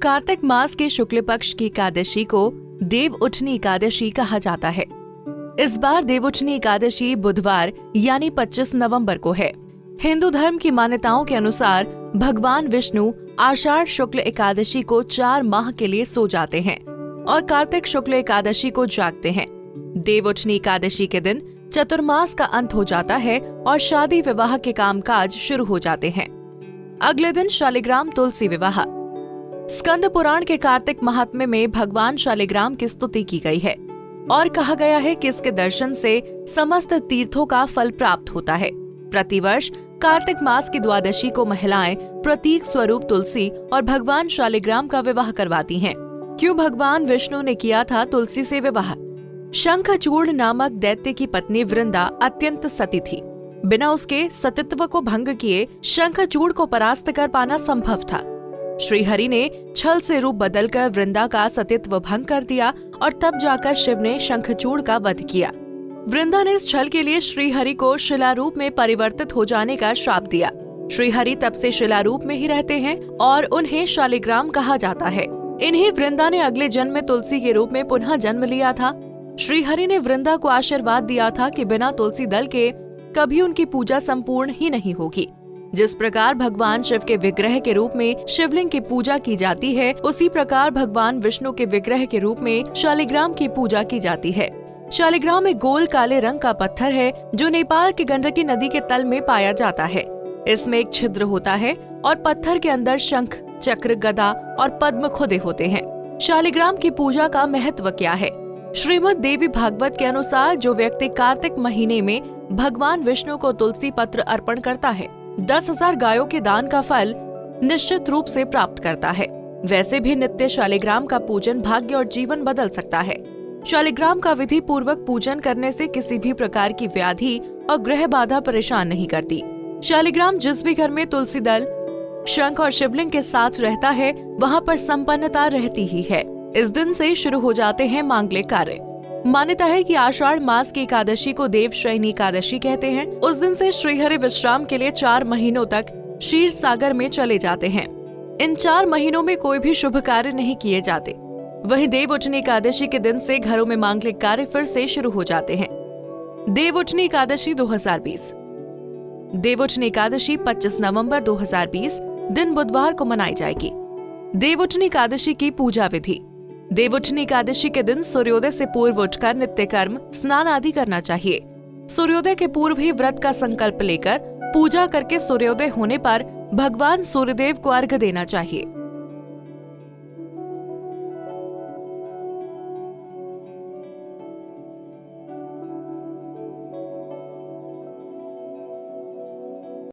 कार्तिक मास के शुक्ल पक्ष की एकादशी को देव उठनी एकादशी कहा जाता है। इस बार देवउठनी एकादशी बुधवार यानी 25 नवंबर को है। हिंदू धर्म की मान्यताओं के अनुसार भगवान विष्णु आषाढ़ शुक्ल एकादशी को 4 माह के लिए सो जाते हैं और कार्तिक शुक्ल एकादशी को जागते हैं। देवउठनी एकादशी के दिन चतुर्मास का अंत हो जाता है और शादी विवाह के कामकाज शुरू हो जाते हैं। अगले दिन शालिग्राम तुलसी विवाह। स्कंद पुराण के कार्तिक महात्म्य में भगवान शालिग्राम की स्तुति की गई है और कहा गया है कि इसके दर्शन से समस्त तीर्थों का फल प्राप्त होता है। प्रतिवर्ष कार्तिक मास की द्वादशी को महिलाएं प्रतीक स्वरूप तुलसी और भगवान शालिग्राम का विवाह करवाती हैं। क्यों भगवान विष्णु ने किया था तुलसी से विवाह? शंखचूड़ नामक दैत्य की पत्नी वृंदा अत्यंत सती थी। बिना उसके सतीत्व को भंग किए शंखचूड़ को परास्त कर पाना संभव था। श्रीहरि ने छल से रूप बदलकर वृंदा का सतीत्व भंग कर दिया और तब जाकर शिव ने शंखचूड़ का वध किया। वृंदा ने इस छल के लिए श्रीहरि को शिलारूप में परिवर्तित हो जाने का श्राप दिया। श्रीहरि तब से शिलारूप में ही रहते हैं और उन्हें शालिग्राम कहा जाता है। इन्हीं वृंदा ने अगले जन्म में तुलसी के रूप में पुनः जन्म लिया था। श्रीहरि ने वृंदा को आशीर्वाद दिया था कि बिना तुलसी दल के कभी उनकी पूजा संपूर्ण ही नहीं होगी। जिस प्रकार भगवान शिव के विग्रह के रूप में शिवलिंग की पूजा की जाती है, उसी प्रकार भगवान विष्णु के विग्रह के रूप में शालिग्राम की पूजा की जाती है। शालिग्राम एक गोल काले रंग का पत्थर है जो नेपाल की गंडकी नदी के तल में पाया जाता है। इसमें एक छिद्र होता है और पत्थर के अंदर शंख, चक्र, गदा और पद्म खुदे होते हैं। शालिग्राम की पूजा का महत्व क्या है? श्रीमद् देवी भागवत के अनुसार जो व्यक्ति कार्तिक महीने में भगवान विष्णु को तुलसी पत्र अर्पण करता है 10,000 गायों के दान का फल निश्चित रूप से प्राप्त करता है। वैसे भी नित्य शालिग्राम का पूजन भाग्य और जीवन बदल सकता है। शालिग्राम का विधि पूर्वक पूजन करने से किसी भी प्रकार की व्याधि और ग्रह बाधा परेशान नहीं करती। शालिग्राम जिस भी घर में तुलसी दल, शंख और शिवलिंग के साथ रहता है वहाँ पर संपन्नता रहती ही है। इस दिन से शुरू हो जाते हैं मांगलिक कार्य। मान्यता है कि आषाढ़ मास की एकादशी को देवशयनी एकादशी कहते हैं। उस दिन से श्रीहरि विश्राम के लिए 4 महीनों तक क्षीर सागर में चले जाते हैं। इन 4 महीनों में कोई भी शुभ कार्य नहीं किए जाते। वहीं देवउठनी एकादशी के दिन से घरों में मांगलिक कार्य फिर से शुरू हो जाते हैं। देवउठनी एकादशी 2020। देवउठनी एकादशी 25 नवंबर 2020 दिन बुधवार को मनाई जाएगी। देवउठनी एकादशी की पूजा विधि। देवउठनी एकादशी के दिन सूर्योदय से पूर्व उठकर नित्य कर्म, स्नान आदि करना चाहिए। सूर्योदय के पूर्व ही व्रत का संकल्प लेकर पूजा करके सूर्योदय होने पर भगवान सूर्यदेव को अर्घ्य देना चाहिए।